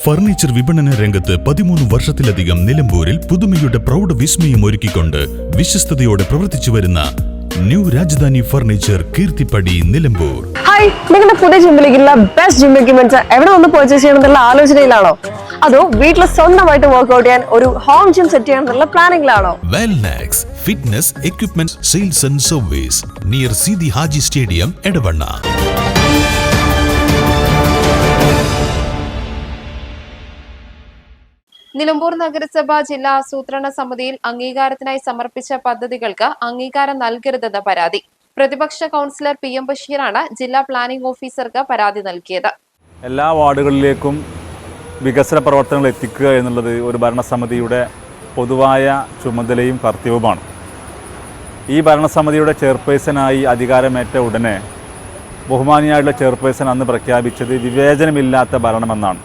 Furniture വിപണന രംഗത്ത് 13 വർഷത്തിലധികം നിലമ്പൂരിൽ പുതുമയുടെ പ്രൗഢ വിസ്മയം ഒരുക്കിക്കൊണ്ട് വിശ്വസ്തയോടെ പ്രവർത്തിച്ചു വരുന്ന new Rajdhani furniture Keerthipadi Nilambur. Hi, നിങ്ങളുടെ പുതിയ ജിമ്മിലേക്കുള്ള ബെസ്റ്റ് ജിം എക്യുപ്മെന്റ്സ് എവിടെ വന്ന് പർച്ചേസ് ചെയ്യണമെന്നുള്ള ആലോചനയിലാണോ? അതോ വീട്ടിൽ സ്വന്തമായിട്ട് വർക്ക്ഔട്ട് ചെയ്യാൻ ഒരു ഹോം ജിം സെറ്റ് ചെയ്യാനുള്ള പ്ലാനിംഗിലാണോ? Wellnex fitness equipment sales and service near Sidi Haji stadium Edavanna. Nilambur നഗരസഭ ജില്ലാ ആസൂത്രണ സമിതിയിൽ അംഗീകാരത്തിനായി സമർപ്പിച്ച പദ്ധതികൾക്ക് അംഗീകാരം നൽകരുതെന്ന പരാതി. പ്രതിപക്ഷ കൗൺസിലർ PM ബഷീറാണ് ജില്ലാ പ്ലാനിംഗ് ഓഫീസർക്ക് പരാതി നൽകിയത്. എല്ലാ വാർഡുകളിലേക്കും വികസന പ്രവർത്തനങ്ങൾ എത്തിക്കുക എന്നുള്ളത് ഒരു ഭരണസമിതിയുടെ പൊതുവായ ചുമതലയും കർത്തവ്യവുമാണ്. ഈ ഭരണസമിതിയുടെ ചെയർപേഴ്സണായി അധികാരമേറ്റ ഉടനെ ബഹുമാനിയായിട്ടുള്ള ചെയർപേഴ്സൺ അന്ന് പ്രഖ്യാപിച്ചത് വിവേചനമില്ലാത്ത ഭരണമെന്നാണ്.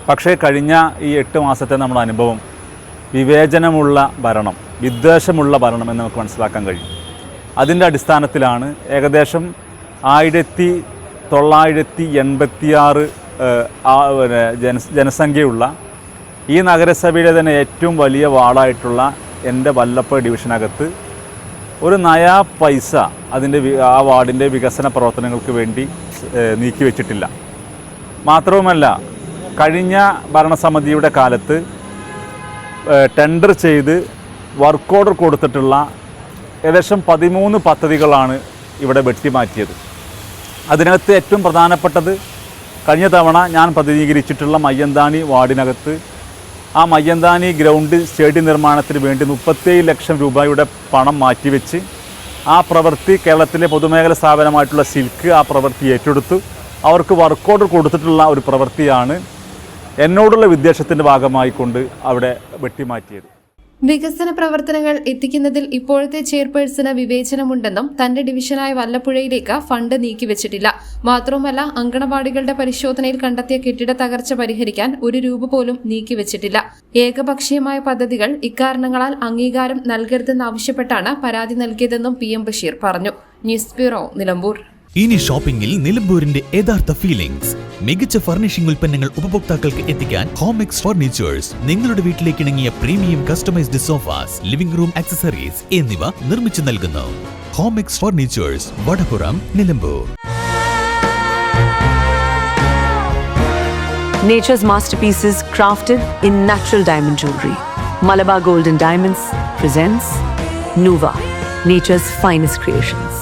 പക്ഷേ കഴിഞ്ഞ ഈ 8 മാസത്തെ നമ്മുടെ അനുഭവം വിവേചനമുള്ള ഭരണം, വിദ്വേഷമുള്ള ഭരണം എന്ന് നമുക്ക് മനസ്സിലാക്കാൻ കഴിയും. അതിൻ്റെ അടിസ്ഥാനത്തിലാണ് ഏകദേശം 1986 ജനസംഖ്യയുള്ള ഈ നഗരസഭയുടെ തന്നെ ഏറ്റവും വലിയ വാർഡായിട്ടുള്ള എൻ്റെ വല്ലപ്പുഴ ഡിവിഷനകത്ത് ഒരു നയാ പൈസ ആ വാർഡിൻ്റെ വികസന പ്രവർത്തനങ്ങൾക്ക് വേണ്ടി നീക്കിവെച്ചിട്ടില്ല. മാത്രവുമല്ല, കഴിഞ്ഞ ഭരണസമിതിയുടെ കാലത്ത് ടെൻഡർ ചെയ്ത് വർക്ക് ഓർഡർ കൊടുത്തിട്ടുള്ള ഏകദേശം 13 പദ്ധതികളാണ് ഇവിടെ വെട്ടിമാറ്റിയത്. അതിനകത്ത് ഏറ്റവും പ്രധാനപ്പെട്ടത് കഴിഞ്ഞ തവണ ഞാൻ പ്രതിനിധീകരിച്ചിട്ടുള്ള മയ്യന്താനി വാർഡിനകത്ത് ആ മയ്യന്താനി ഗ്രൗണ്ട് സ്റ്റേഡിയം നിർമ്മാണത്തിന് വേണ്ടി 37 ലക്ഷം രൂപയുടെ പണം മാറ്റിവെച്ച് ആ പ്രവൃത്തി കേരളത്തിലെ പൊതുമേഖല സ്ഥാപനമായിട്ടുള്ള സിൽക്ക് ആ പ്രവൃത്തി ഏറ്റെടുത്തു. അവർക്ക് വർക്ക് ഓർഡർ കൊടുത്തിട്ടുള്ള ഒരു പ്രവൃത്തിയാണ് എന്നോടുള്ള വിദ്വേഷത്തിൻ്റെ ഭാഗമായിക്കൊണ്ട് അവിടെ വെട്ടിമാറ്റിയത്. വികസന പ്രവർത്തനങ്ങൾ എത്തിക്കുന്നതിൽ ഇപ്പോഴത്തെ ചെയർപേഴ്സണ് വിവേചനമുണ്ടെന്നും തന്റെ ഡിവിഷനായ വല്ലപ്പുഴയിലേക്ക് ഫണ്ട് നീക്കിവെച്ചിട്ടില്ല. മാത്രവുമല്ല, അങ്കണവാടികളുടെ പരിശോധനയിൽ കണ്ടെത്തിയ കെട്ടിട തകർച്ച പരിഹരിക്കാൻ 1 രൂപ പോലും നീക്കിവെച്ചിട്ടില്ല. ഏകപക്ഷീയമായ പദ്ധതികൾ ഇക്കാരണങ്ങളാൽ അംഗീകാരം നൽകരുതെന്നാവശ്യപ്പെട്ടാണ് പരാതി നൽകിയതെന്നും PM ബഷീർ പറഞ്ഞു. News bureau, Nilambur. ഇനി ഷോപ്പിംഗിൽ നിലമ്പൂരിന്റെ യഥാർത്ഥ ഫീലിംഗ്സ്. മികച്ച ഫർണിഷിംഗ് ഉൽപ്പന്നങ്ങൾ ഉപഭോക്താക്കൾക്ക് എത്തിക്കാൻ ഹോമെക്സ് ഫർണിച്ചേഴ്സ് നിങ്ങളുടെ വീട്ടിലേക്ക് ഇണങ്ങിയ premium customised sofas, living room accessories എന്നിവ നിർമ്മിച്ചു നൽകുന്നു. Homex furnitures, Vadapuram, Nilambur. Nature's masterpieces crafted in natural diamond jewelry. Malabar Gold and Diamonds presents Nuva, nature's finest creations.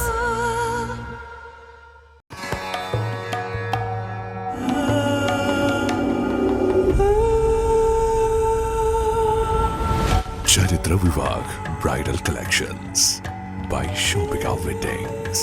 Charitra Vivag Bridal Collections by Shobhika Weddings.